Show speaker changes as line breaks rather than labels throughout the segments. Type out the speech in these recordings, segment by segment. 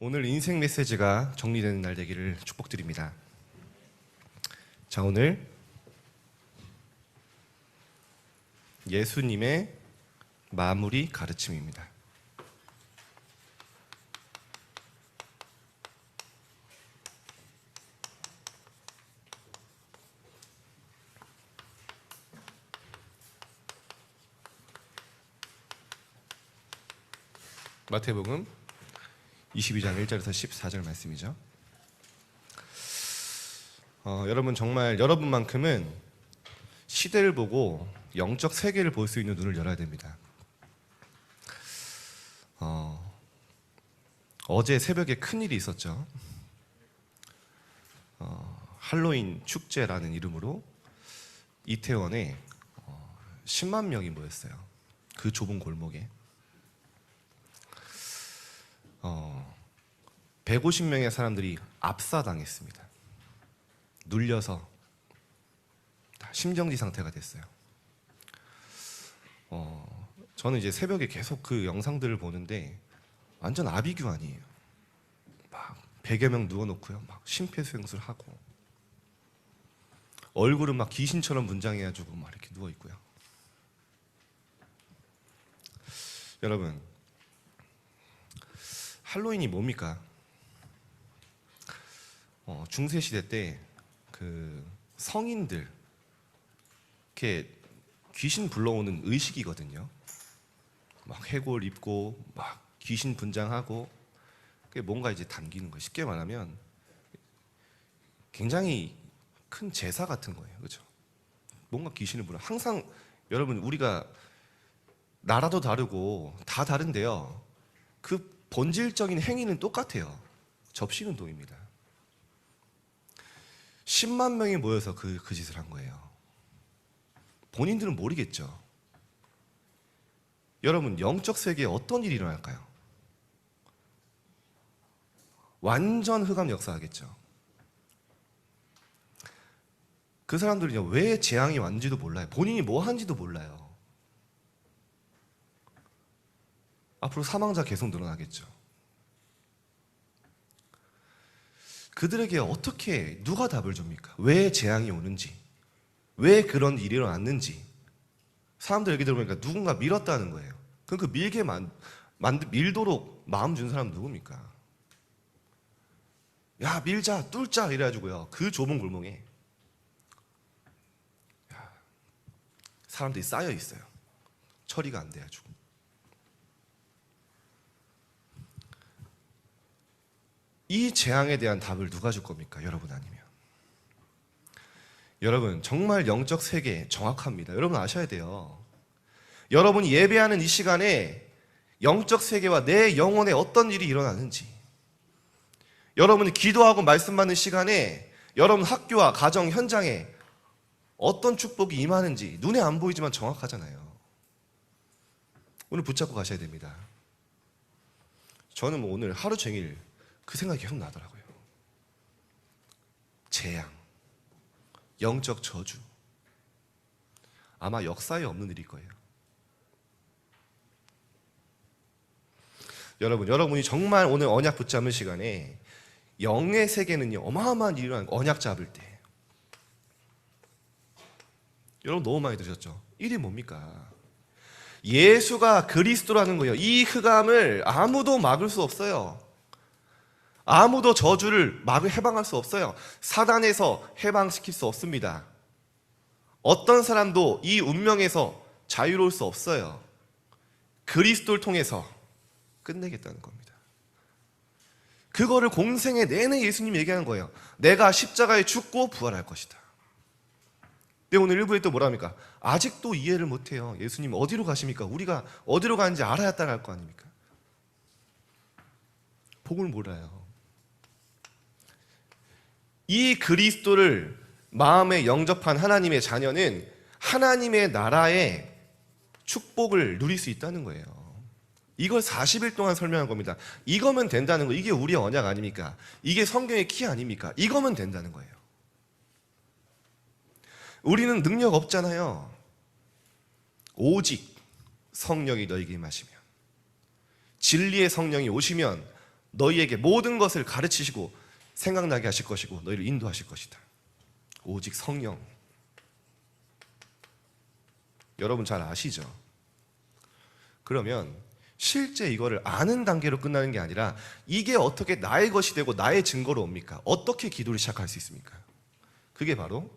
오늘 인생 메시지가 정리되는 날 되기를 축복드립니다. 자, 오늘 예수님의 마무리 가르침입니다. 마태복음 22장 1절에서 14절 말씀이죠. 여러분, 정말 여러분만큼은 시대를 보고 영적 세계를 볼 수 있는 눈을 열어야 됩니다. 어제 새벽에 큰일이 있었죠. 할로윈 축제라는 이름으로 이태원에 10만 명이 모였어요. 그 좁은 골목에 150명의 사람들이 압사당했습니다. 눌려서 심정지 상태가 됐어요. 저는 이제 새벽에 계속 그 영상들을 보는데 완전 아비규환이에요. 막 100여 명 누워놓고요, 막 심폐소생술 하고, 얼굴은 막 귀신처럼 분장해가지고 막 이렇게 누워 있고요. 여러분, 할로윈이 뭡니까? 중세 시대 때 그 성인들 이렇게 귀신 불러오는 의식이거든요. 막 해골 입고 막 귀신 분장하고, 그게 뭔가 이제 담기는 거예요. 쉽게 말하면 굉장히 큰 제사 같은 거예요, 그렇죠? 뭔가 귀신을 불러. 항상 여러분, 우리가 나라도 다르고 다 다른데요, 그 본질적인 행위는 똑같아요. 접시는 동입니다. 10만 명이 모여서 그 짓을 한 거예요. 본인들은 모르겠죠. 여러분, 영적 세계에 어떤 일이 일어날까요? 완전 흑암 역사하겠죠. 그 사람들은요, 왜 재앙이 왔는지도 몰라요. 본인이 뭐 한지도 몰라요. 앞으로 사망자 계속 늘어나겠죠. 그들에게 어떻게, 누가 답을 줍니까? 왜 재앙이 오는지, 왜 그런 일이 일어났는지. 사람들 얘기 들어보니까 누군가 밀었다는 거예요. 그럼 그 밀도록 마음 준 사람 누굽니까? 야, 밀자, 뚫자 이래가지고요, 그 좁은 골목에 사람들이 쌓여 있어요. 처리가 안 돼가지고. 이 재앙에 대한 답을 누가 줄 겁니까? 여러분 아니면. 여러분, 정말 영적 세계 정확합니다. 여러분 아셔야 돼요. 여러분이 예배하는 이 시간에 영적 세계와 내 영혼에 어떤 일이 일어나는지, 여러분이 기도하고 말씀 받는 시간에 여러분 학교와 가정 현장에 어떤 축복이 임하는지 눈에 안 보이지만 정확하잖아요. 오늘 붙잡고 가셔야 됩니다. 저는 오늘 하루 종일 그 생각이 계속 나더라고요. 재앙, 영적 저주, 아마 역사에 없는 일일 거예요. 여러분이 정말 오늘 언약 붙잡는 시간에 영의 세계는요, 어마어마한 일이 일어나는 거예요. 언약 잡을 때. 여러분 너무 많이 들으셨죠? 일이 뭡니까? 예수가 그리스도라는 거예요. 이 흑암을 아무도 막을 수 없어요. 아무도 저주를 해방할 수 없어요. 사단에서 해방시킬 수 없습니다. 어떤 사람도 이 운명에서 자유로울 수 없어요. 그리스도를 통해서 끝내겠다는 겁니다. 그거를 공생애 내내 예수님이 얘기하는 거예요. 내가 십자가에 죽고 부활할 것이다. 근데 오늘 1부에 또 뭐라 합니까? 아직도 이해를 못해요. 예수님 어디로 가십니까? 우리가 어디로 가는지 알아야 따라갈 거 아닙니까? 복을 몰라요. 이 그리스도를 마음에 영접한 하나님의 자녀는 하나님의 나라의 축복을 누릴 수 있다는 거예요. 이걸 40일 동안 설명한 겁니다. 이거면 된다는 거. 이게 우리의 언약 아닙니까? 이게 성경의 키 아닙니까? 이거면 된다는 거예요. 우리는 능력 없잖아요. 오직 성령이 너에게 임하시면, 진리의 성령이 오시면 너희에게 모든 것을 가르치시고 생각나게 하실 것이고 너희를 인도하실 것이다. 오직 성령. 여러분 잘 아시죠? 그러면 실제 이거를 아는 단계로 끝나는 게 아니라 이게 어떻게 나의 것이 되고 나의 증거로 옵니까? 어떻게 기도를 시작할 수 있습니까? 그게 바로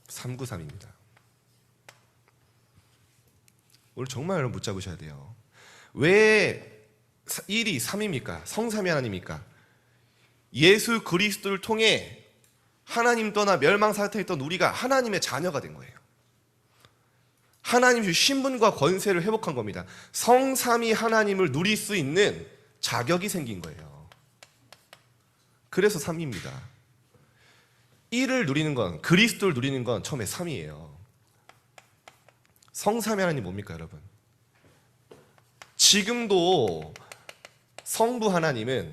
393입니다. 오늘 정말 여러분 붙잡으셔야 돼요. 왜 1이 3입니까? 성삼위 하나님입니까? 예수 그리스도를 통해 하나님 떠나 멸망 상태에 있던 우리가 하나님의 자녀가 된 거예요. 하나님 신분과 권세를 회복한 겁니다. 성삼위 하나님을 누릴 수 있는 자격이 생긴 거예요. 그래서 3입니다. 1을 누리는 건, 그리스도를 누리는 건 처음에 3이에요. 성삼위 하나님 뭡니까 여러분? 지금도 성부 하나님은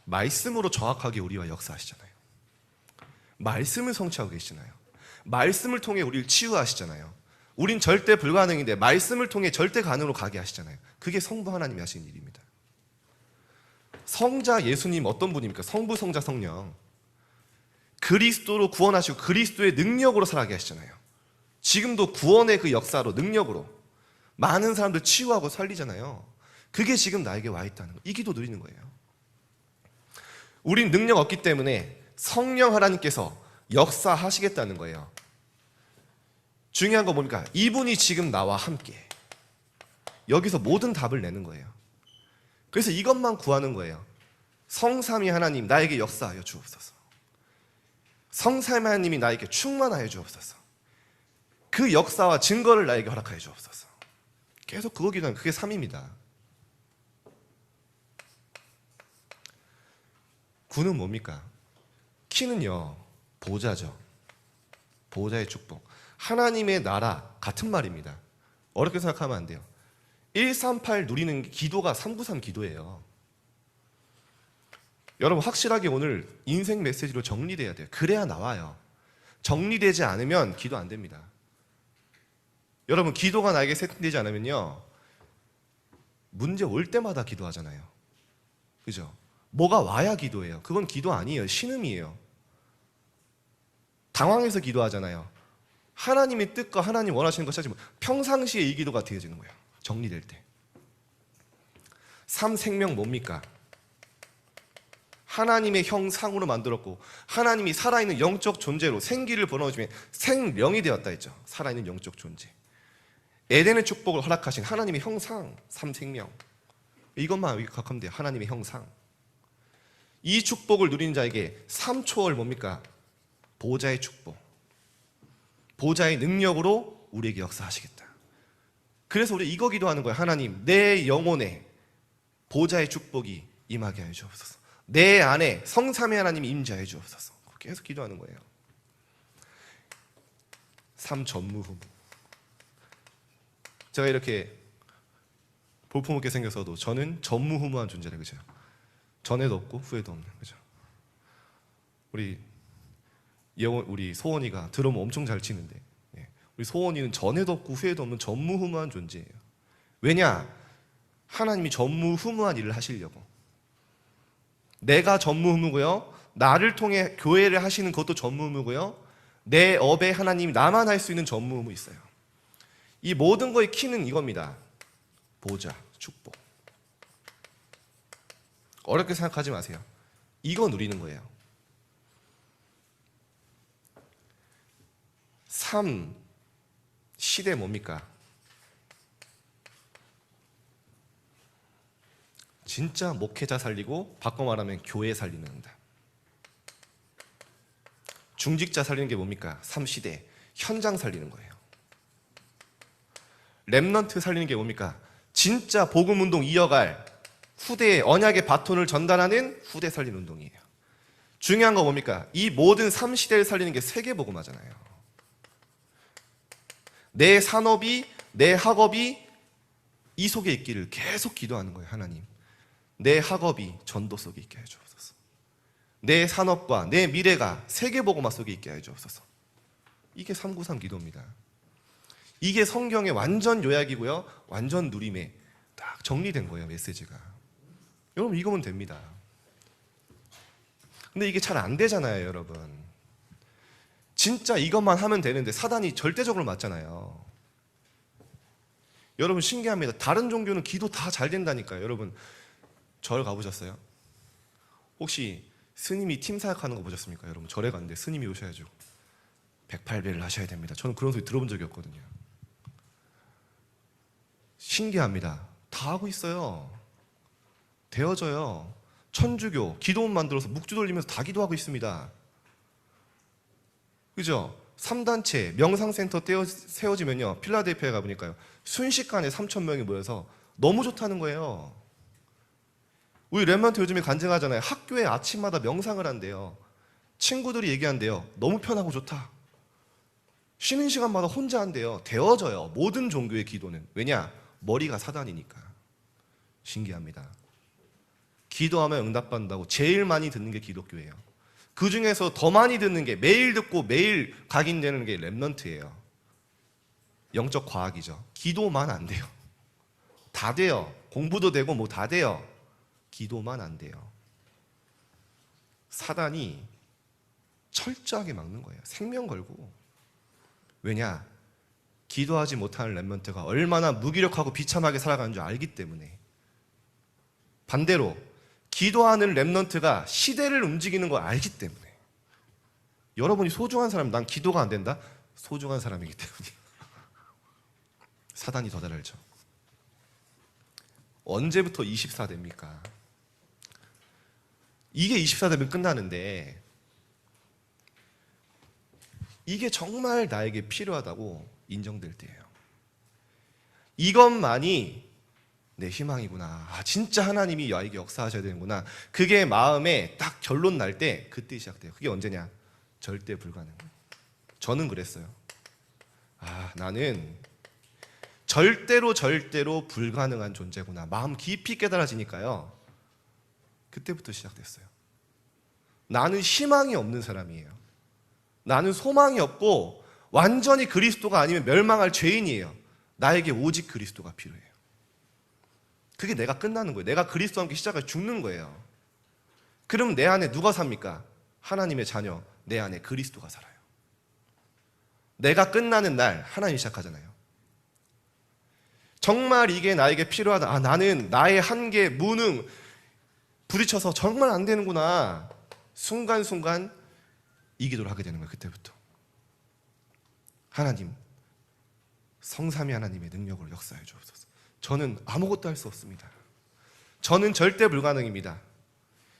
말씀으로 정확하게 우리와 역사하시잖아요. 말씀을 성취하고 계시잖아요. 말씀을 통해 우리를 치유하시잖아요. 우린 절대 불가능인데 말씀을 통해 절대 가능으로 가게 하시잖아요. 그게 성부 하나님이 하시는 일입니다. 성자 예수님 어떤 분입니까? 성부, 성자, 성령. 그리스도로 구원하시고 그리스도의 능력으로 살아가게 하시잖아요. 지금도 구원의 그 역사로 능력으로 많은 사람들 치유하고 살리잖아요. 그게 지금 나에게 와 있다는 거. 이 기도 누리는 거예요. 우린 능력 없기 때문에 성령 하나님께서 역사하시겠다는 거예요. 중요한 건 뭡니까? 이분이 지금 나와 함께 여기서 모든 답을 내는 거예요. 그래서 이것만 구하는 거예요. 성삼위 하나님 나에게 역사하여 주옵소서. 성삼위 하나님이 나에게 충만하여 주옵소서. 그 역사와 증거를 나에게 허락하여 주옵소서. 계속 그거 기도하면 그게 3입니다. 9는 뭡니까? 키는요 보좌죠. 보좌의 축복. 하나님의 나라 같은 말입니다. 어렵게 생각하면 안 돼요. 138 누리는 기도가 393 기도예요. 여러분 확실하게 오늘 인생 메시지로 정리돼야 돼요. 그래야 나와요. 정리되지 않으면 기도 안 됩니다. 여러분 기도가 나에게 세팅되지 않으면요 문제 올 때마다 기도하잖아요. 그죠? 뭐가 와야 기도해요. 그건 기도 아니에요. 신음이에요. 당황해서 기도하잖아요. 하나님의 뜻과 하나님 원하시는 것 찾으면 평상시에 이 기도가 되어지는 거예요. 정리될 때. 3 생명 뭡니까? 하나님의 형상으로 만들었고 하나님이 살아있는 영적 존재로 생기를 불어넣으시면 생명이 되었다 했죠. 살아있는 영적 존재. 에덴의 축복을 허락하신 하나님의 형상 3 생명. 이것만 기억하면 돼요. 하나님의 형상. 이 축복을 누린 자에게 3초월 뭡니까? 보좌의 축복. 보좌의 능력으로 우리에게 역사하시겠다. 그래서 우리 이거 기도하는 거예요. 하나님 내 영혼에 보좌의 축복이 임하게 하여 주옵소서. 내 안에 성삼위 하나님이 임재하여 주옵소서. 계속 기도하는 거예요. 3 전무후무. 제가 이렇게 볼품없게 생겨서도 저는 전무후무한 존재라. 그죠? 전에도 없고 후에도 없는. 그죠? 우리 소원이가 드럼 엄청 잘 치는데 우리 소원이는 전에도 없고 후에도 없는 전무후무한 존재예요. 왜냐? 하나님이 전무후무한 일을 하시려고. 내가 전무후무고요. 나를 통해 교회를 하시는 것도 전무후무고요. 내 업에 하나님이 나만 할 수 있는 전무후무 있어요. 이 모든 거의 키는 이겁니다. 보좌, 축복. 어렵게 생각하지 마세요. 이거 누리는 거예요. 3 시대 뭡니까? 진짜 목회자 살리고 바꿔 말하면 교회 살리는다. 중직자 살리는 게 뭡니까? 3시대 현장 살리는 거예요. 렘넌트 살리는 게 뭡니까? 진짜 복음운동 이어갈 후대의 언약의 바톤을 전달하는 후대 살리는 운동이에요. 중요한 거 뭡니까? 이 모든 3시대를 살리는 게 세계복음하잖아요. 내 산업이 내 학업이 이 속에 있기를 계속 기도하는 거예요. 하나님 내 학업이 전도 속에 있게 해주옵소서. 내 산업과 내 미래가 세계복음화 속에 있게 해주옵소서. 이게 393 기도입니다. 이게 성경의 완전 요약이고요 완전 누림의 딱 정리된 거예요, 메시지가. 여러분 이거면 됩니다. 근데 이게 잘 안 되잖아요, 여러분. 진짜 이것만 하면 되는데 사단이 절대적으로 맞잖아요. 여러분 신기합니다. 다른 종교는 기도 다 잘 된다니까요. 여러분 절 가보셨어요? 혹시 스님이 팀 사역하는 거 보셨습니까? 여러분 절에 갔는데 스님이 오셔야죠. 108배를 하셔야 됩니다. 저는 그런 소리 들어본 적이 없거든요. 신기합니다. 다 하고 있어요. 되어져요. 천주교 기도원 만들어서 묵주 돌리면서 다 기도하고 있습니다. 그죠? 3단체 명상센터 세워지면요, 필라델피아에 가보니까요, 순식간에 3,000명이 모여서 너무 좋다는 거예요. 우리 렘넌트 요즘에 간증하잖아요. 학교에 아침마다 명상을 한대요. 친구들이 얘기한대요. 너무 편하고 좋다. 쉬는 시간마다 혼자 한대요. 되어져요. 모든 종교의 기도는. 왜냐? 머리가 사단이니까. 신기합니다. 기도하면 응답받는다고 제일 많이 듣는 게 기독교예요. 그 중에서 더 많이 듣는 게, 매일 듣고 매일 각인되는 게 렘넌트예요. 영적 과학이죠. 기도만 안 돼요. 다 돼요. 공부도 되고 뭐 다 돼요. 기도만 안 돼요. 사단이 철저하게 막는 거예요. 생명 걸고. 왜냐? 기도하지 못하는 렘넌트가 얼마나 무기력하고 비참하게 살아가는 줄 알기 때문에. 반대로 기도하는 렘넌트가 시대를 움직이는 걸 알기 때문에. 여러분이 소중한 사람, 난 기도가 안 된다? 소중한 사람이기 때문이에요. 사단이 더 잘 알죠. 언제부터 24 됩니까? 이게 24 되면 끝나는데, 이게 정말 나에게 필요하다고 인정될 때예요. 이것만이 내 희망이구나. 아, 진짜 하나님이 나에게 역사하셔야 되는구나. 그게 마음에 딱 결론 날 때, 그때 시작돼요. 그게 언제냐? 절대 불가능. 저는 그랬어요. 아, 나는 절대로 불가능한 존재구나. 마음 깊이 깨달아지니까요. 그때부터 시작됐어요. 나는 희망이 없는 사람이에요. 나는 소망이 없고 완전히 그리스도가 아니면 멸망할 죄인이에요. 나에게 오직 그리스도가 필요해요. 그게 내가 끝나는 거예요. 내가 그리스도와 함께 시작해 죽는 거예요. 그럼 내 안에 누가 삽니까? 하나님의 자녀, 내 안에 그리스도가 살아요. 내가 끝나는 날 하나님이 시작하잖아요. 정말 이게 나에게 필요하다. 아, 나는 나의 한계, 무능 부딪혀서 정말 안 되는구나. 순간순간 이 기도를 하게 되는 거예요. 그때부터. 하나님, 성삼위 하나님의 능력으로 역사해 주옵소서. 저는 아무것도 할 수 없습니다. 저는 절대 불가능입니다.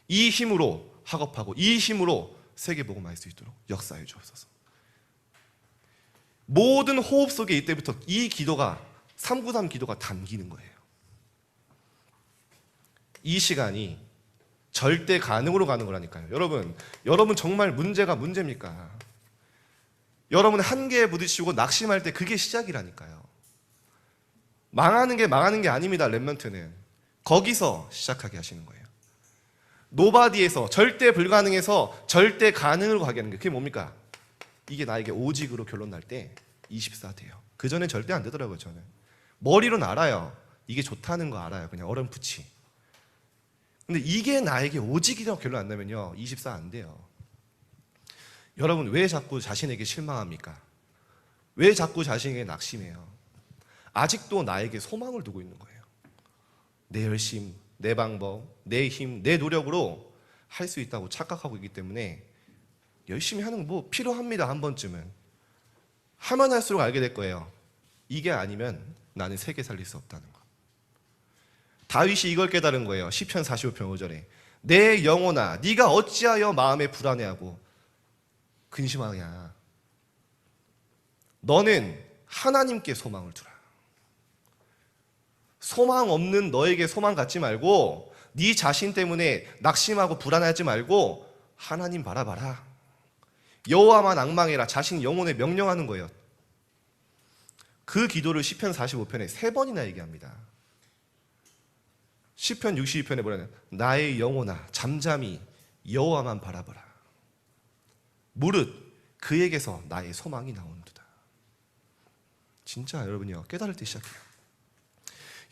이 힘으로 학업하고 이 힘으로 세계복음 할 수 있도록 역사해 주옵소서. 모든 호흡 속에 이때부터 이 기도가 393 기도가 담기는 거예요. 이 시간이 절대 가능으로 가는 거라니까요. 여러분 정말 문제가 문제입니까? 여러분 한계에 부딪히고 낙심할 때 그게 시작이라니까요. 망하는 게 아닙니다. 렘넌트는 거기서 시작하게 하시는 거예요. 노바디에서, 절대 불가능해서 절대 가능으로 가게 하는 게, 그게 뭡니까? 이게 나에게 오직으로 결론 날 때 24 돼요. 그 전에 절대 안 되더라고요. 저는 머리로는 알아요. 이게 좋다는 거 알아요. 그냥 어렴풋이. 근데 이게 나에게 오직이라고 결론 안 나면요, 24 안 돼요. 여러분 왜 자꾸 자신에게 실망합니까? 왜 자꾸 자신에게 낙심해요? 아직도 나에게 소망을 두고 있는 거예요. 내 열심, 내 방법, 내 힘, 내 노력으로 할 수 있다고 착각하고 있기 때문에 열심히 하는 거 뭐 필요합니다. 한 번쯤은. 하면 할수록 알게 될 거예요. 이게 아니면 나는 세계 살릴 수 없다는 거. 다윗이 이걸 깨달은 거예요. 시편 45편 5절에 내 영혼아 네가 어찌하여 마음에 불안해하고 근심하냐. 너는 하나님께 소망을 두라. 소망 없는 너에게 소망 갖지 말고 네 자신 때문에 낙심하고 불안하지 말고 하나님 바라봐라. 여호와만 앙망해라. 자신 영혼에 명령하는 거예요. 그 기도를 시편 45편에 3번이나 얘기합니다. 시편 62편에 뭐냐면 나의 영혼아 잠잠히 여호와만 바라봐라. 무릇 그에게서 나의 소망이 나오는도다. 진짜 여러분이요 깨달을 때 시작해요.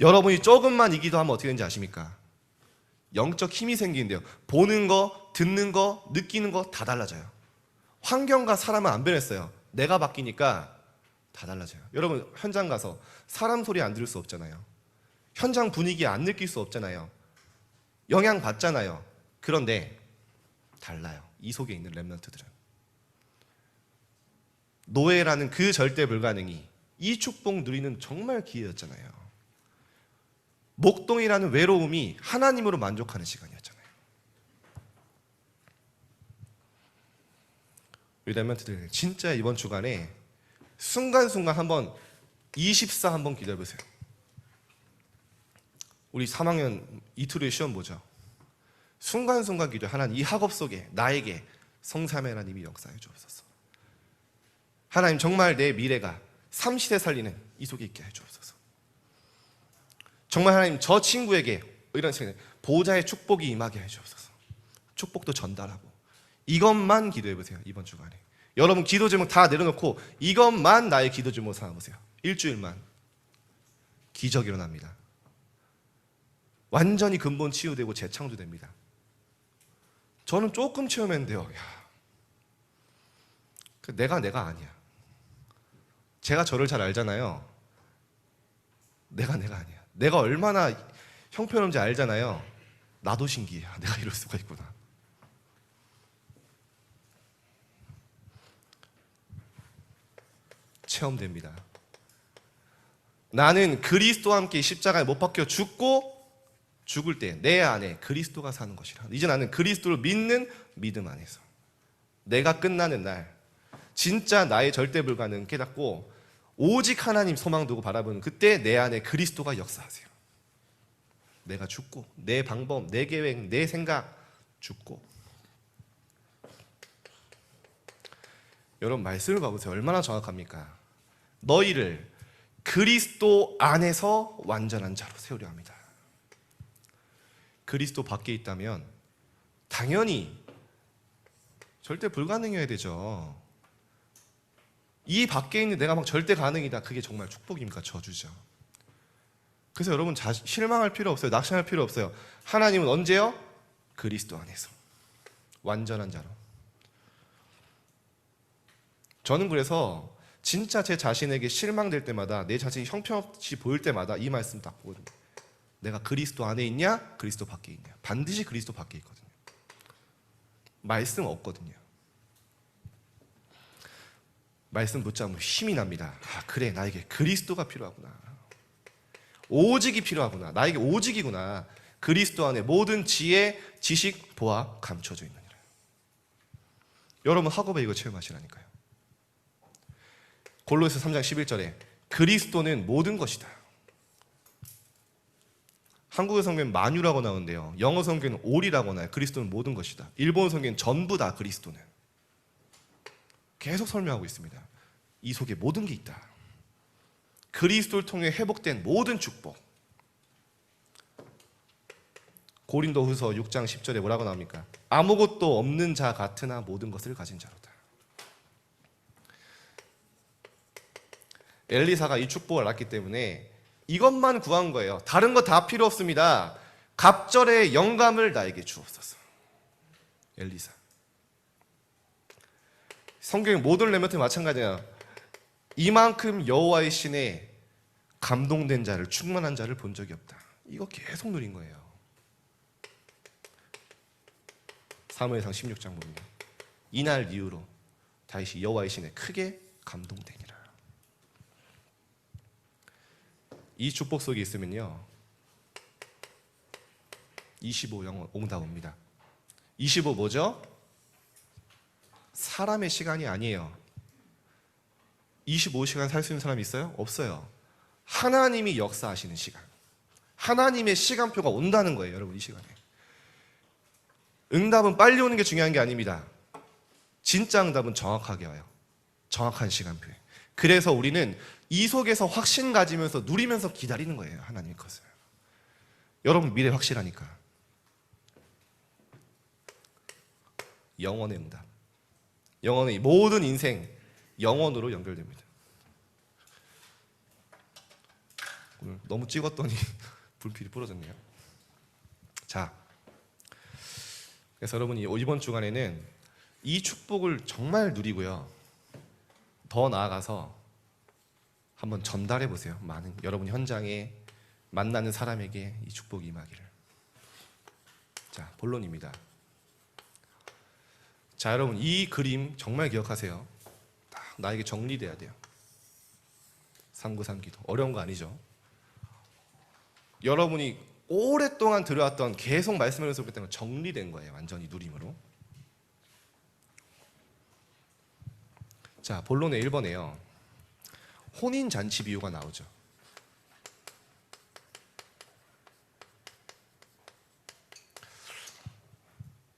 여러분이 조금만 이기도 하면 어떻게 되는지 아십니까? 영적 힘이 생기는데요. 보는 거, 듣는 거, 느끼는 거 다 달라져요. 환경과 사람은 안 변했어요. 내가 바뀌니까 다 달라져요. 여러분 현장 가서 사람 소리 안 들을 수 없잖아요. 현장 분위기 안 느낄 수 없잖아요. 영향 받잖아요. 그런데 달라요. 이 속에 있는 렘넌트들은. 노예라는 그 절대 불가능이 이 축복 누리는 정말 기회였잖아요. 목동이라는 외로움이 하나님으로 만족하는 시간이었잖아요. 우리 렘넌트들 진짜 이번 주간에 순간순간 한번 24 한번 기다려보세요. 우리 3학년 이틀 후에 시험 보죠. 순간순간 기도. 하나님 이 학업 속에 나에게 성삼위 하나님이 역사해 주옵소서. 하나님 정말 내 미래가 30세 살리는 이 속에 있게 해 주옵소서. 정말 하나님 저 친구에게 이런 식의 보호자의 축복이 임하게 해 주옵소서. 축복도 전달하고. 이것만 기도해 보세요. 이번 주간에 여러분 기도 제목 다 내려놓고 이것만 나의 기도 제목 삼아보세요. 일주일만 기적이 일어납니다. 완전히 근본 치유되고 재창조됩니다. 저는 조금 체험했는데요. 내가 아니야. 제가 저를 잘 알잖아요. 내가 아니야. 내가 얼마나 형편없는지 알잖아요. 나도 신기해. 내가 이럴 수가 있구나. 체험됩니다. 나는 그리스도와 함께 십자가에 못 박혀 죽고 죽을 때 내 안에 그리스도가 사는 것이라. 이제 나는 그리스도를 믿는 믿음 안에서 내가 끝나는 날 진짜 나의 절대 불가능 깨닫고 오직 하나님 소망 두고 바라보는 그때 내 안에 그리스도가 역사하세요. 내가 죽고 내 방법, 내 계획, 내 생각 죽고. 여러분 말씀을 봐보세요. 얼마나 정확합니까? 너희를 그리스도 안에서 완전한 자로 세우려 합니다. 그리스도 밖에 있다면 당연히 절대 불가능해야 되죠. 이 밖에 있는 내가 막 절대 가능이다. 그게 정말 축복입니까? 저주죠. 그래서 여러분 실망할 필요 없어요. 낙심할 필요 없어요. 하나님은 언제요? 그리스도 안에서 완전한 자로. 저는 그래서 진짜 제 자신에게 실망될 때마다 내 자신이 형편없이 보일 때마다 이 말씀 딱 보거든요. 내가 그리스도 안에 있냐? 그리스도 밖에 있냐? 반드시 그리스도 밖에 있거든요. 말씀 없거든요. 말씀 붙잡으면 힘이 납니다. 아, 그래 나에게 그리스도가 필요하구나. 오직이 필요하구나. 나에게 오직이구나. 그리스도 안에 모든 지혜, 지식, 보아 감춰져 있느니라. 여러분 학업에 이거 체험하시라니까요. 골로새 3장 11절에 그리스도는 모든 것이다. 한국어 성경은 만유라고 나오는데요. 영어 성경은 올이라고 나와요. 그리스도는 모든 것이다. 일본어 성경은 전부다. 그리스도는. 계속 설명하고 있습니다. 이 속에 모든 게 있다. 그리스도를 통해 회복된 모든 축복. 고린도후서 6장 10절에 뭐라고 나옵니까? 아무것도 없는 자 같으나 모든 것을 가진 자로다. 엘리사가 이 축복을 알았기 때문에 이것만 구한 거예요. 다른 거 다 필요 없습니다. 갑절의 영감을 나에게 주옵소서. 엘리사. 성경의 모든 렘넌트 마찬가지예요. 이만큼 여호와의 신에 감동된 자를, 충만한 자를 본 적이 없다. 이거 계속 누린 거예요. 사무엘상 16장 보면 이날 이후로 다윗이 여호와의 신에 크게 감동되니라. 이 축복 속에 있으면요 25 영원 옹답 옵니다. 25 뭐죠? 사람의 시간이 아니에요. 25시간 살 수 있는 사람이 있어요? 없어요. 하나님이 역사하시는 시간, 하나님의 시간표가 온다는 거예요. 여러분 이 시간에 응답은 빨리 오는 게 중요한 게 아닙니다. 진짜 응답은 정확하게 와요. 정확한 시간표에. 그래서 우리는 이 속에서 확신 가지면서 누리면서 기다리는 거예요. 하나님의 것을. 여러분 미래 확실하니까. 영원의 응답. 영원의 모든 인생 영원으로 연결됩니다. 오늘 너무 찍었더니 불필이 부러졌네요. 자, 그래서 여러분이 이번 주간에는 이 축복을 정말 누리고요. 더 나아가서 한번 전달해 보세요. 많은 여러분 현장에 만나는 사람에게 이 축복이 임하기를. 자, 본론입니다. 자, 여러분 이 그림 정말 기억하세요. 딱 나에게 정리돼야 돼요. 상구상기도 어려운 거 아니죠. 여러분이 오랫동안 들어왔던 계속 말씀을 해서 그때는 정리된 거예요. 완전히 누림으로. 자, 본론의 1번에요. 혼인잔치 비유가 나오죠.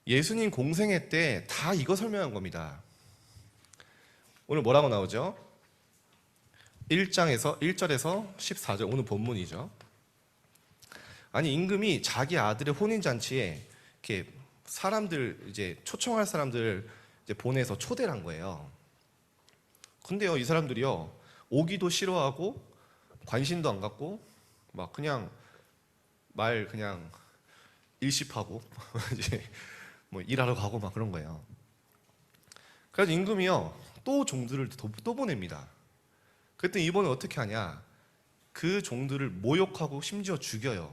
예수님 공생애 때 다 이거 설명한 겁니다. 오늘 뭐라고 나오죠? 1절에서 14절 오늘 본문이죠. 아니 임금이 자기 아들의 혼인잔치에 이렇게 사람들 이제 초청할 사람들 이제 보내서 초대를 한 거예요. 근데요 이 사람들이요 오기도 싫어하고 관심도 안 갖고 막 그냥 말 그냥 일십하고 이제 뭐 일하러 가고 막 그런 거예요. 그래서 임금이요 또 종들을 또 보냅니다. 그랬더니 이번에 어떻게 하냐? 그 종들을 모욕하고 심지어 죽여요.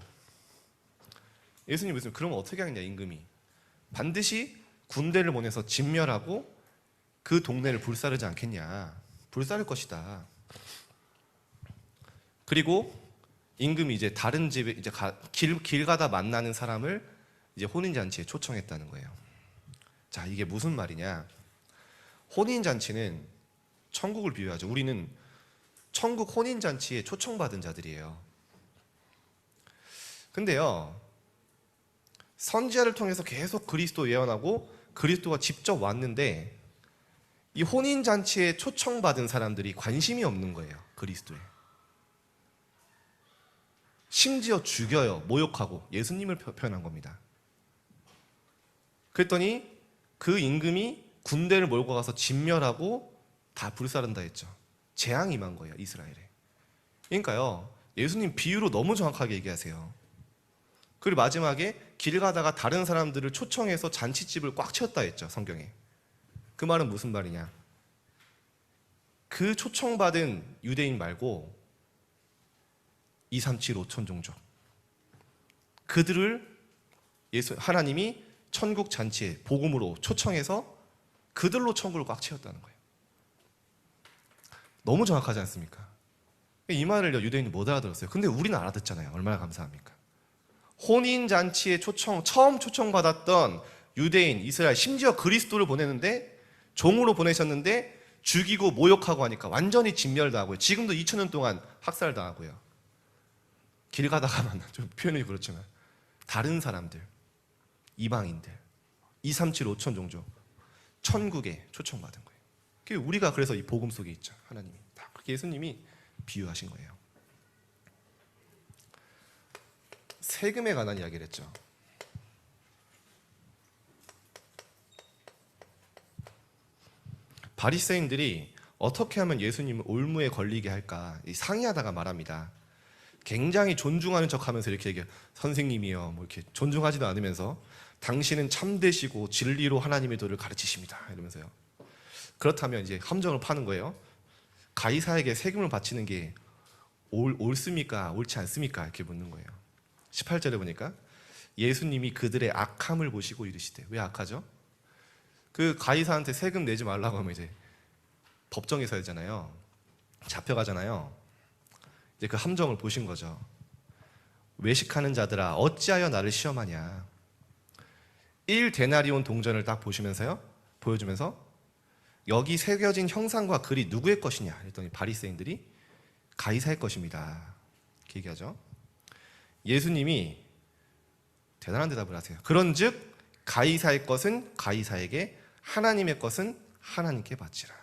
예수님 말씀 그러면 어떻게 하겠냐 임금이 반드시 군대를 보내서 진멸하고 그 동네를 불사르지 않겠냐? 불사를 것이다. 그리고 임금이 이제 다른 집에 이제 길 가다 만나는 사람을 이제 혼인잔치에 초청했다는 거예요. 자, 이게 무슨 말이냐? 혼인잔치는 천국을 비유하죠. 우리는 천국 혼인잔치에 초청받은 자들이에요. 근데요, 선지자를 통해서 계속 그리스도 예언하고 그리스도가 직접 왔는데 이 혼인잔치에 초청받은 사람들이 관심이 없는 거예요. 그리스도에. 심지어 죽여요. 모욕하고 예수님을 표현한 겁니다. 그랬더니 그 임금이 군대를 몰고 가서 진멸하고 다 불사른다 했죠. 재앙이 임한 거예요. 이스라엘에. 그러니까요. 예수님 비유로 너무 정확하게 얘기하세요. 그리고 마지막에 길 가다가 다른 사람들을 초청해서 잔치집을 꽉 채웠다 했죠. 성경에. 그 말은 무슨 말이냐? 그 초청받은 유대인 말고 2, 3, 7, 5천 종족 그들을 하나님이 천국 잔치에 복음으로 초청해서 그들로 천국을 꽉 채웠다는 거예요. 너무 정확하지 않습니까? 이 말을 유대인이 못 알아들었어요. 근데 우리는 알아듣잖아요. 얼마나 감사합니까? 혼인잔치에 처음 초청받았던 유대인, 이스라엘, 심지어 그리스도를 보내는데 종으로 보내셨는데 죽이고 모욕하고 하니까 완전히 진멸당하고요. 지금도 2000년 동안 학살당하고요. 길 가다가 만나, 좀 표현이 그렇지만 다른 사람들, 이방인들, 2, 3, 7, 5천 종족 천국에 초청받은 거예요. 우리가 그래서 이 복음 속에 있죠. 하나님이 다 그렇게 예수님이 비유하신 거예요. 세금에 관한 이야기를 했죠. 바리새인들이 어떻게 하면 예수님을 올무에 걸리게 할까 상의하다가 말합니다. 굉장히 존중하는 척하면서 이렇게 얘기해요. 선생님이요, 뭐 이렇게 존중하지도 않으면서 당신은 참되시고 진리로 하나님의 도를 가르치십니다. 이러면서요. 그렇다면 이제 함정을 파는 거예요. 가이사에게 세금을 바치는 게 옳습니까? 옳지 않습니까? 이렇게 묻는 거예요. 18절에 보니까 예수님이 그들의 악함을 보시고 이르시되. 왜 악하죠? 그 가이사한테 세금 내지 말라고 하면 이제 법정에 서야 되잖아요. 잡혀가잖아요. 이제 그 함정을 보신 거죠. 외식하는 자들아 어찌하여 나를 시험하냐. 1데나리온 동전을 딱 보여주면서 여기 새겨진 형상과 글이 누구의 것이냐 했더니 바리새인들이 가이사의 것입니다. 이렇게 얘기하죠. 예수님이 대단한 대답을 하세요. 그런즉 가이사의 것은 가이사에게, 하나님의 것은 하나님께 바치라.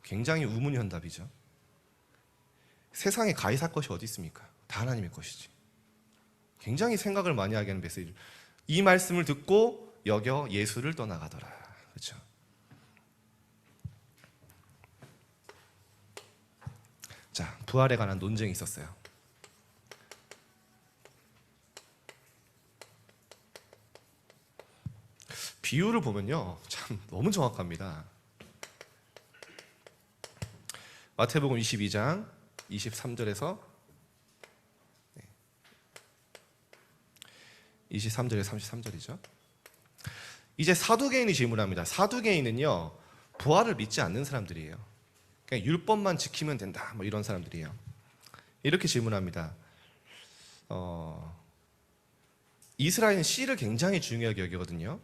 굉장히 우문현답이죠. 세상에 가이사 것이 어디 있습니까? 다 하나님의 것이지. 굉장히 생각을 많이 하게 하는 메시지. 이 말씀을 듣고 여겨 예수를 떠나가더라. 그렇죠? 자, 부활에 관한 논쟁이 있었어요. 비유를 보면요, 참 너무 정확합니다. 마태복음 22장 23절에서 23절에 33절이죠. 이제 사두개인이 질문합니다. 사두개인은요, 부활을 믿지 않는 사람들이에요. 그냥 율법만 지키면 된다, 뭐 이런 사람들이에요. 이렇게 질문합니다. 이스라엘은 씨를 굉장히 중요하게 여기거든요.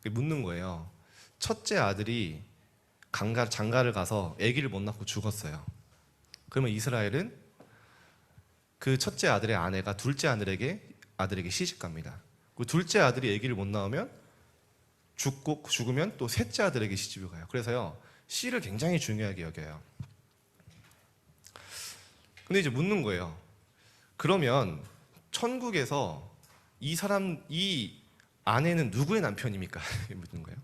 묻는 거예요. 첫째 아들이 장가를 가서 아기를 못 낳고 죽었어요. 그러면 이스라엘은 그 첫째 아들의 아내가 둘째 아들에게 시집 갑니다. 그 둘째 아들이 아기를 못 낳으면 죽으면 또 셋째 아들에게 시집을 가요. 그래서요, 씨를 굉장히 중요하게 여겨요. 근데 이제 묻는 거예요. 그러면 천국에서 이 아내는 누구의 남편입니까? 묻는 거예요.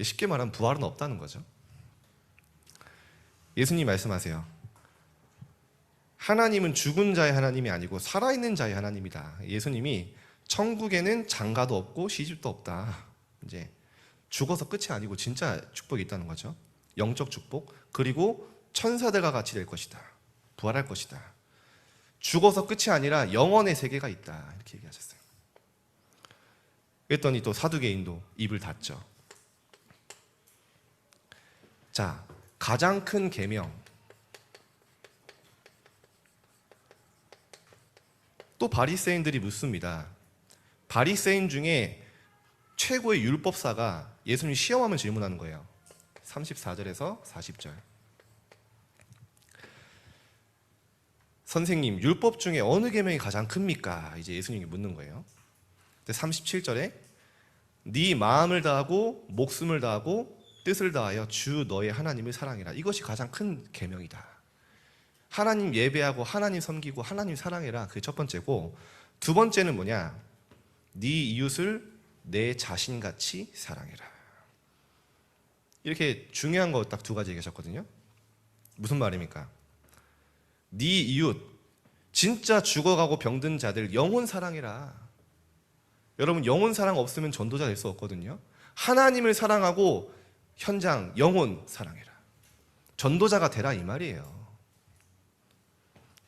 쉽게 말하면 부활은 없다는 거죠. 예수님 말씀하세요. 하나님은 죽은 자의 하나님이 아니고 살아있는 자의 하나님이다. 예수님이 천국에는 장가도 없고 시집도 없다. 이제 죽어서 끝이 아니고 진짜 축복이 있다는 거죠. 영적 축복. 그리고 천사들과 같이 될 것이다. 부활할 것이다. 죽어서 끝이 아니라 영원의 세계가 있다. 이렇게 얘기하셨어요. 그랬더니 또 사두개인도 입을 닫죠. 자, 가장 큰 계명. 또 바리새인들이 묻습니다. 바리새인 중에 최고의 율법사가 예수님 시험하면 질문하는 거예요. 34절에서 40절. 선생님, 율법 중에 어느 계명이 가장 큽니까? 이제 예수님이 묻는 거예요. 37절에 네 마음을 다하고 목숨을 다하고 뜻을 다하여 주 너의 하나님을 사랑해라. 이것이 가장 큰 계명이다. 하나님 예배하고 하나님 섬기고 하나님 사랑해라. 그게 첫 번째고, 두 번째는 뭐냐? 네 이웃을 내 자신같이 사랑해라. 이렇게 중요한 거 딱 두 가지 얘기하셨거든요. 무슨 말입니까? 네 이웃, 진짜 죽어가고 병든 자들 영혼 사랑해라. 여러분, 영혼 사랑 없으면 전도자 될 수 없거든요. 하나님을 사랑하고 현장 영혼 사랑해라. 전도자가 되라 이 말이에요.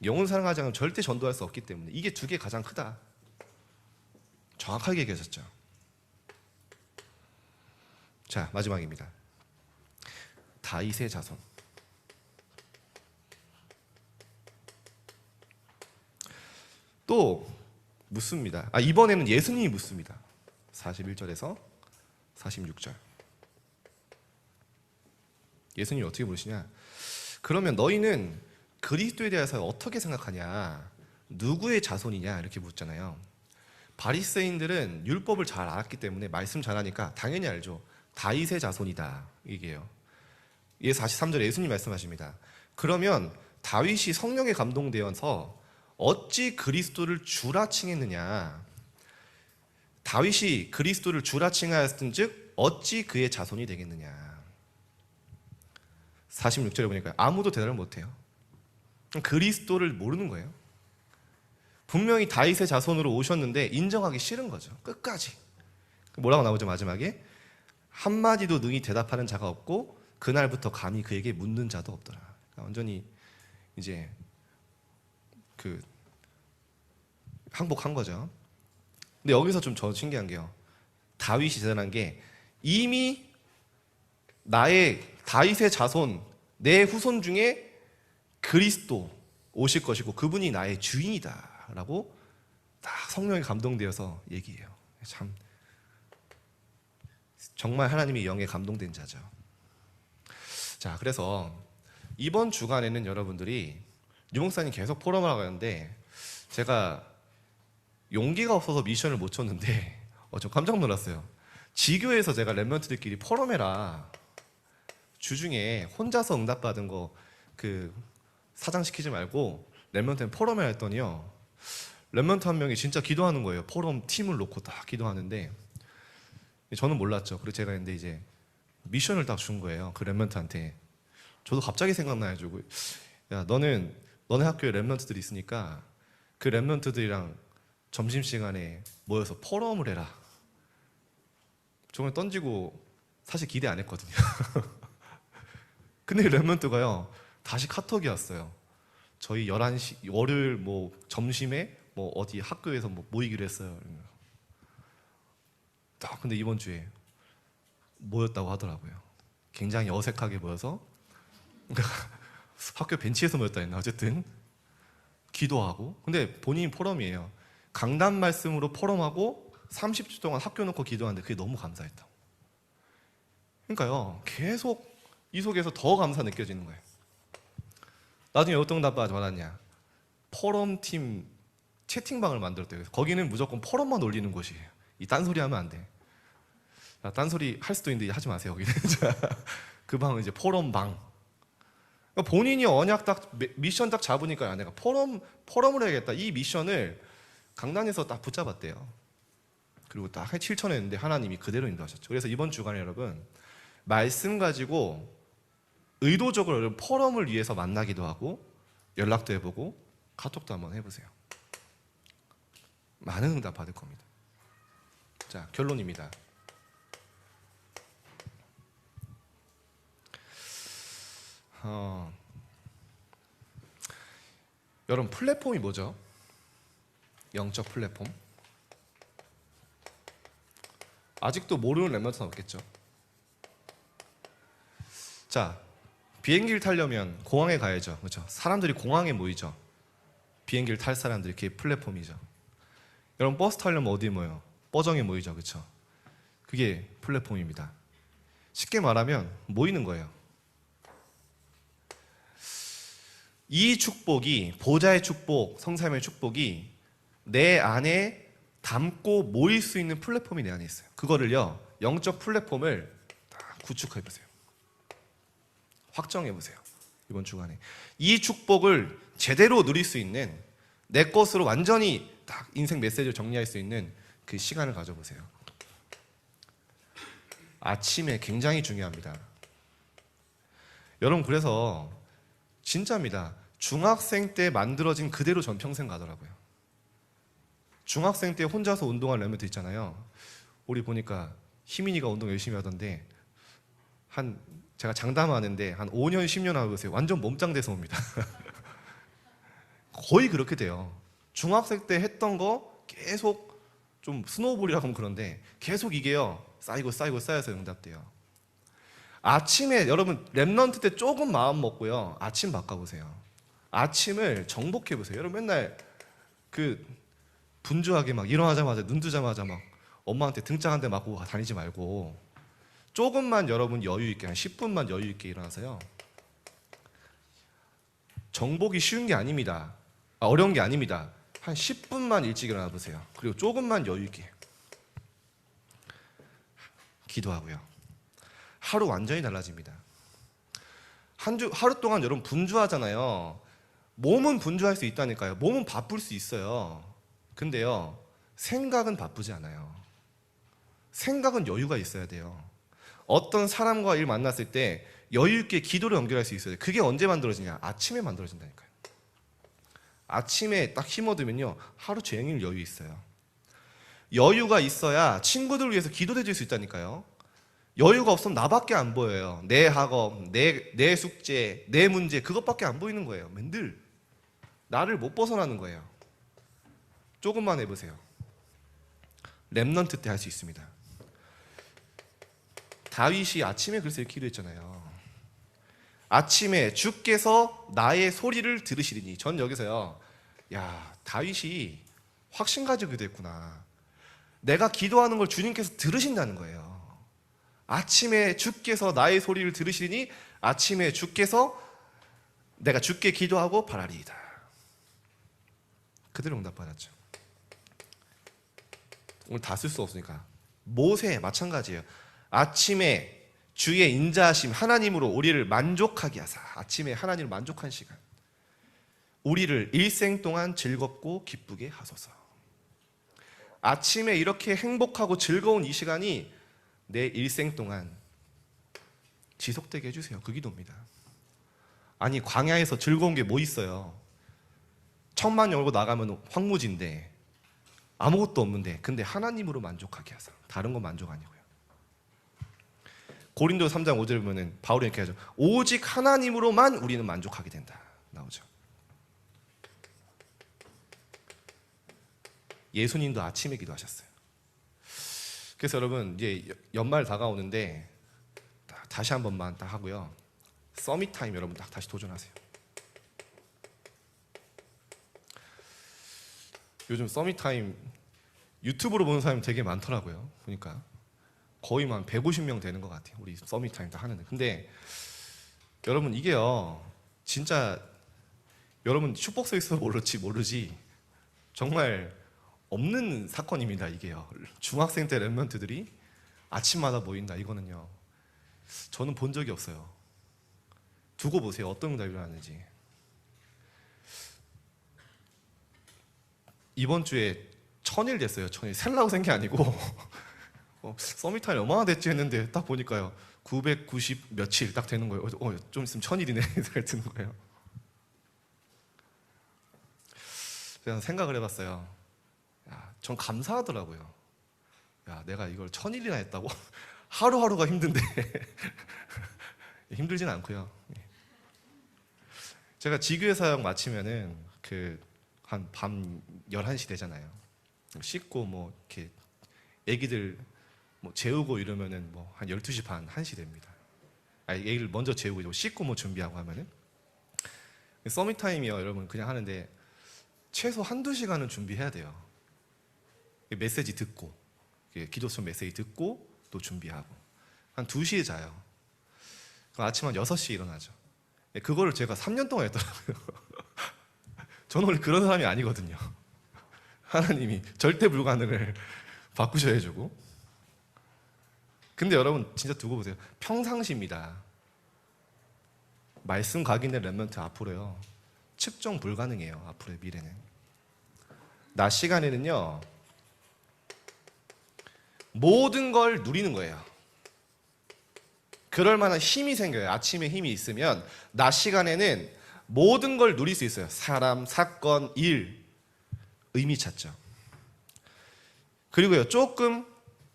영혼 사랑하지 않으면 절대 전도할 수 없기 때문에 이게 두 개 가장 크다. 정확하게 얘기하셨죠. 자, 마지막입니다. 다윗의 자손. 또 묻습니다. 이번에는 예수님이 묻습니다. 41절에서 46절. 예수님이 어떻게 물으시냐? 그러면 너희는 그리스도에 대해서 어떻게 생각하냐? 누구의 자손이냐? 이렇게 묻잖아요. 바리새인들은 율법을 잘 알았기 때문에 말씀 잘하니까 당연히 알죠. 다윗의 자손이다. 이게요. 43절에 예수님 말씀하십니다. 그러면 다윗이 성령에 감동되어서 어찌 그리스도를 주라 칭했느냐? 다윗이 그리스도를 주라 칭하였은즉 어찌 그의 자손이 되겠느냐? 46절에 보니까 아무도 대답을 못해요. 그리스도를 모르는 거예요. 분명히 다윗의 자손으로 오셨는데 인정하기 싫은 거죠. 끝까지. 뭐라고 나오죠? 마지막에 한마디도 능히 대답하는 자가 없고 그날부터 감히 그에게 묻는 자도 없더라. 그러니까 완전히 이제 항복한 거죠. 근데 여기서 좀 저 신기한 게요. 다윗이 대단한 게 이미 나의 다윗의 자손, 내 후손 중에 그리스도 오실 것이고 그분이 나의 주인이다라고 딱 성령에 감동되어서 얘기해요. 참 정말 하나님이 영에 감동된 자죠. 자, 그래서 이번 주간에는 여러분들이 유목사님 계속 포럼을 하고 있는데 제가 용기가 없어서 미션을 못 쳤는데 저 깜짝 놀랐어요. 지교에서 제가 랩런트들끼리 포럼해라. 주중에 혼자서 응답받은 거 사장시키지 말고 랩런트는 포럼해라 했더니요. 랩런트 한 명이 진짜 기도하는 거예요. 포럼 팀을 놓고 딱 기도하는데 저는 몰랐죠. 그래서 제가 근데 이제 미션을 딱 준 거예요. 그 랩런트한테. 저도 갑자기 생각나가지고, 야, 너네 학교에 랩런트들이 있으니까 그 랩런트들이랑 점심시간에 모여서 포럼을 해라. 저번에 던지고 사실 기대 안 했거든요. 근데 랩런트가요, 다시 카톡이 왔어요. 저희 11시 월요일 뭐 점심에 뭐 어디 학교에서 뭐 모이기로 했어요. 근데 이번 주에 모였다고 하더라고요. 굉장히 어색하게 모여서 학교 벤치에서 모였다 했나. 어쨌든 기도하고. 근데 본인이 포럼이에요. 강단 말씀으로 포럼하고 30초 동안 학교 놓고 기도하는데 그게 너무 감사했다고. 그러니까요, 계속 이 속에서 더 감사 느껴지는 거예요. 나중에 어떤 답변이 받았냐. 포럼팀 채팅방을 만들었대요. 거기는 무조건 포럼만 올리는 곳이에요. 이 딴소리 하면 안 돼. 딴소리 할 수도 있는데 하지 마세요. 거기는. 그 방은 이제 포럼방. 그러니까 본인이 언약 딱 미션 딱 잡으니까 내가 포럼을 해야겠다. 이 미션을 강단에서 딱 붙잡았대요. 그리고 딱 실천했는데 하나님이 그대로 인도하셨죠. 그래서 이번 주간에 여러분 말씀 가지고 의도적으로 여러분 포럼을 위해서 만나기도 하고 연락도 해보고 카톡도 한번 해보세요. 많은 응답 받을 겁니다. 자, 결론입니다. 여러분 플랫폼이 뭐죠? 영적 플랫폼. 아직도 모르는 랩런트는 없겠죠. 자, 비행기를 타려면 공항에 가야죠. 그렇죠? 사람들이 공항에 모이죠. 비행기를 탈 사람들이 그게 플랫폼이죠. 여러분 버스 타려면 어디 모여요? 버정에 모이죠. 그렇죠? 그게 플랫폼입니다. 쉽게 말하면 모이는 거예요. 이 축복이, 보좌의 축복, 성삼의 축복이 내 안에 담고 모일 수 있는 플랫폼이 내 안에 있어요. 그거를요, 영적 플랫폼을 딱 구축해 보세요. 확정해 보세요. 이번 주간에 이 축복을 제대로 누릴 수 있는, 내 것으로 완전히 딱 인생 메시지를 정리할 수 있는 그 시간을 가져보세요. 아침에 굉장히 중요합니다. 여러분, 그래서 진짜입니다. 중학생 때 만들어진 그대로 전 평생 가더라고요. 중학생 때 혼자서 운동할 랩런트 있잖아요. 우리 보니까 희민이가 운동 열심히 하던데 제가 장담하는데 한 5년 10년 하고 있어요. 완전 몸짱 돼서 옵니다. 거의 그렇게 돼요. 중학생 때 했던 거 계속, 좀 스노우볼이라고 하면 그런데 계속 이게요 쌓여서 응답돼요. 아침에 여러분 랩런트 때 조금 마음 먹고요, 아침 바꿔보세요. 아침을 정복해보세요. 여러분 맨날 그 분주하게 막 일어나자마자 눈 뜨자마자 막 엄마한테 등짝 한 대 맞고 다니지 말고 조금만 여러분 여유 있게 한 10분만 여유 있게 일어나서요. 정복이 쉬운 게 아닙니다. 어려운 게 아닙니다. 한 10분만 일찍 일어나 보세요. 그리고 조금만 여유 있게 기도하고요. 하루 완전히 달라집니다. 하루 동안 여러분 분주하잖아요. 몸은 분주할 수 있다니까요. 몸은 바쁠 수 있어요. 근데요, 생각은 바쁘지 않아요. 생각은 여유가 있어야 돼요. 어떤 사람과 일 만났을 때 여유 있게 기도를 연결할 수 있어야 돼요. 그게 언제 만들어지냐? 아침에 만들어진다니까요. 아침에 딱 힘 얻으면요, 하루 종일 여유 있어요. 여유가 있어야 친구들을 위해서 기도해줄 수 있다니까요. 여유가 없으면 나밖에 안 보여요. 내 학업, 내 숙제, 내 문제, 그것밖에 안 보이는 거예요. 맨들 나를 못 벗어나는 거예요. 조금만 해보세요. 랩런트 때 할 수 있습니다. 다윗이 아침에 글쎄 기도했잖아요. 아침에 주께서 나의 소리를 들으시리니. 전 여기서요, 야, 다윗이 확신 가지고 기도했구나. 내가 기도하는 걸 주님께서 들으신다는 거예요. 아침에 주께서 나의 소리를 들으시니, 아침에 주께서 내가 주께 기도하고 바라리이다. 그대로 응답받았죠. 오늘 다 쓸 수 없으니까 모세 마찬가지예요. 아침에 주의 인자하심 하나님으로 우리를 만족하게 하사. 아침에 하나님을 만족한 시간, 우리를 일생 동안 즐겁고 기쁘게 하소서. 아침에 이렇게 행복하고 즐거운 이 시간이 내 일생 동안 지속되게 해주세요. 그 기도입니다. 아니 광야에서 즐거운 게 뭐 있어요? 천만 열고 나가면 황무지인데 아무것도 없는데, 근데 하나님으로 만족하게 하사. 다른 건 만족 아니고요. 고린도 3장 5절에 보면은 바울이 이렇게 하죠. 오직 하나님으로만 우리는 만족하게 된다 나오죠. 예수님도 아침에 기도하셨어요. 그래서 여러분 이제 연말 다가오는데 다시 한 번만 딱 하고요. 서밋 타임 여러분 딱 다시 도전하세요. 요즘 서밋 타임 유튜브로 보는 사람이 되게 많더라고요. 보니까 거의 한 150명 되는 것 같아요. 우리 서밋 타임 다 하는데. 근데 여러분 이게요, 진짜 여러분 슈퍼스에 있어서 모르지 정말 없는 사건입니다. 이게요. 중학생 때 랩런트들이 아침마다 모인다. 이거는요, 저는 본 적이 없어요. 두고 보세요. 어떤 응답이 일어나는지. 이번 주에 1000일 됐어요. 1000일. 셀라고 센 게 아니고 서밋타임 얼마나 됐지 했는데 딱 보니까요 990 며칠 딱 되는 거예요. 좀 있으면 1000일이네 생각이 드는 거예요. 그래서 생각을 해봤어요. 야, 전 감사하더라고요. 야, 내가 이걸 1000일이나 했다고? 하루하루가 힘든데 힘들진 않고요. 제가 지교회 사역 마치면은 한 밤 11시 되잖아요. 씻고 뭐 이렇게 애기들 뭐 재우고 이러면은 뭐 한 12시 반, 1시 됩니다. 애기를 먼저 재우고 이제 씻고 뭐 준비하고 하면은 서밋 타임이요. 여러분 그냥 하는데 최소 한두 시간은 준비해야 돼요. 메시지 듣고 기도성 메시지 듣고 또 준비하고 한 2시에 자요. 그럼 아침 한 6시에 일어나죠. 그거를 제가 3년 동안 했더라고요. 저는 원래 그런 사람이 아니거든요. 하나님이 절대 불가능을 바꾸셔야 해주고. 근데 여러분 진짜 두고 보세요. 평상시입니다. 말씀 각인된 렘넌트 앞으로요 측정 불가능해요. 앞으로의 미래는. 낮 시간에는요 모든 걸 누리는 거예요. 그럴 만한 힘이 생겨요. 아침에 힘이 있으면 낮 시간에는 모든 걸 누릴 수 있어요. 사람, 사건, 일, 의미 찾죠. 그리고요 조금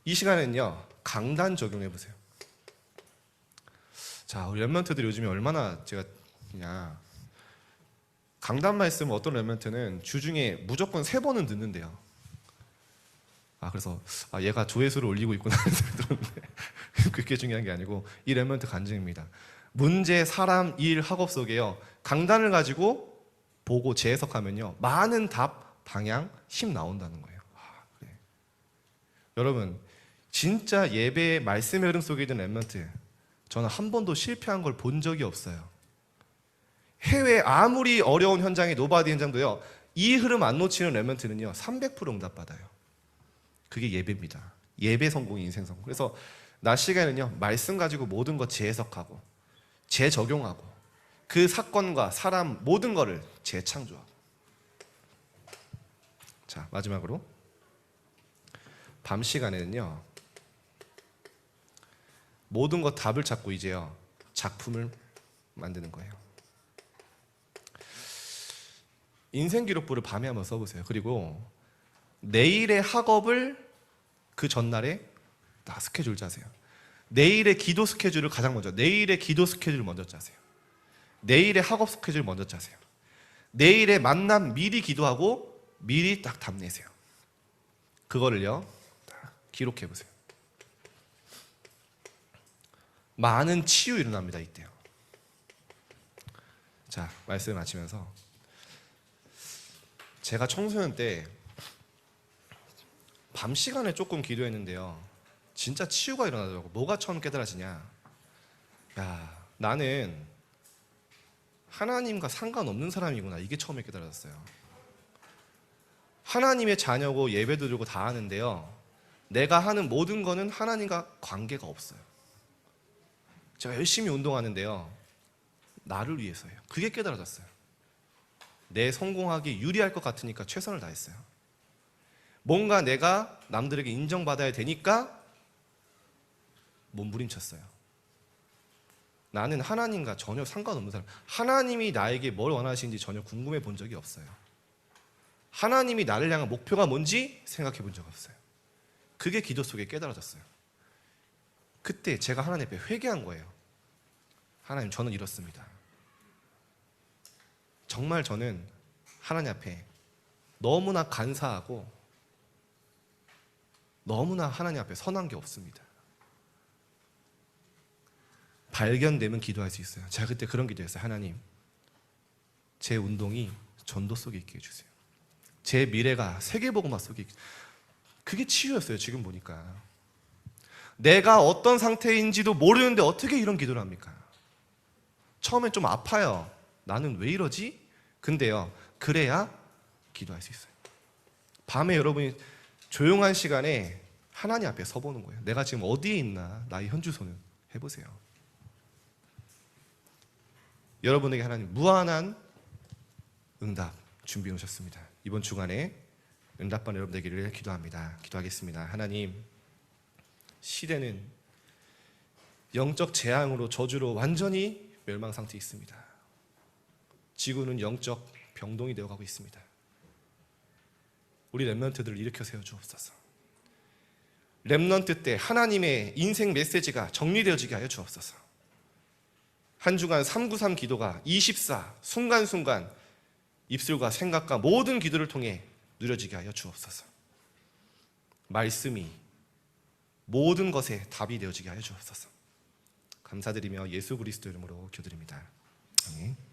이 시간에는요 강단 적용해 보세요. 자, 우리 렘넌트들이 요즘에 얼마나 제가 그냥 강단 말씀 어떤 렘넌트는 주중에 무조건 3번은 듣는데요. 그래서 얘가 조회수를 올리고 있구나 생각이 들었는데 그게 중요한 게 아니고 이 렘넌트 간증입니다. 문제, 사람, 일, 학업 속에요 강단을 가지고 보고 재해석하면요 많은 답, 방향, 힘 나온다는 거예요. 그래. 여러분 진짜 예배의 말씀의 흐름 속에 있는 렘넌트 저는 한 번도 실패한 걸 본 적이 없어요. 해외 아무리 어려운 현장의 노바디 현장도요 이 흐름 안 놓치는 렘넌트는요 300% 응답받아요. 그게 예배입니다. 예배 성공이 인생 성공. 그래서 낮 시간에는요 말씀 가지고 모든 것 재해석하고 재적용하고 그 사건과 사람 모든 거를 재창조하고. 자, 마지막으로 밤 시간에는요 모든 것 답을 찾고 이제요 작품을 만드는 거예요. 인생 기록부를 밤에 한번 써보세요. 그리고 내일의 학업을 그 전날에 다 스케줄 짜세요. 내일의 기도 스케줄을 가장 먼저, 내일의 기도 스케줄을 먼저 짜세요. 내일의 학업 스케줄 먼저 짜세요. 내일의 만남 미리 기도하고 미리 딱 답 내세요. 그거를요 딱 기록해 보세요. 많은 치유 일어납니다. 이때요. 자, 말씀 마치면서 제가 청소년 때 밤 시간에 조금 기도했는데요 진짜 치유가 일어나더라고요. 뭐가 처음 깨달아지냐, 야, 나는 하나님과 상관없는 사람이구나. 이게 처음에 깨달았어요. 하나님의 자녀고 예배도 드리고 다 하는데요 내가 하는 모든 거는 하나님과 관계가 없어요. 제가 열심히 운동하는데요 나를 위해서예요. 그게 깨달아졌어요. 내 성공하기 유리할 것 같으니까 최선을 다했어요. 뭔가 내가 남들에게 인정받아야 되니까 몸부림쳤어요. 나는 하나님과 전혀 상관없는 사람. 하나님이 나에게 뭘 원하시는지 전혀 궁금해 본 적이 없어요. 하나님이 나를 향한 목표가 뭔지 생각해 본 적 없어요. 그게 기도 속에 깨달아졌어요. 그때 제가 하나님 앞에 회개한 거예요. 하나님, 저는 이렇습니다. 정말 저는 하나님 앞에 너무나 간사하고 너무나 하나님 앞에 선한 게 없습니다. 발견되면 기도할 수 있어요. 제가 그때 그런 기도했어요. 하나님, 제 운동이 전도 속에 있게 해주세요. 제 미래가 세계복음화 속에 있게. 그게 치유였어요. 지금 보니까 내가 어떤 상태인지도 모르는데 어떻게 이런 기도를 합니까? 처음엔 좀 아파요. 나는 왜 이러지? 근데요, 그래야 기도할 수 있어요. 밤에 여러분이 조용한 시간에 하나님 앞에 서보는 거예요. 내가 지금 어디에 있나, 나의 현주소는. 해보세요. 여러분에게 하나님 무한한 응답 준비해 오셨습니다. 이번 주간에 응답받는 여러분 되기를 기도합니다. 기도하겠습니다. 하나님, 시대는 영적 재앙으로, 저주로 완전히 멸망 상태에 있습니다. 지구는 영적 병동이 되어가고 있습니다. 우리 렘넌트들을 일으켜 세워주옵소서. 렘넌트 때 하나님의 인생 메시지가 정리되어지게 하여 주옵소서. 한 주간 393 기도가 24 순간순간 입술과 생각과 모든 기도를 통해 누려지게 하여 주옵소서. 말씀이 모든 것에 답이 되어지게 하여 주옵소서. 감사드리며 예수 그리스도 이름으로 기도드립니다. 아멘.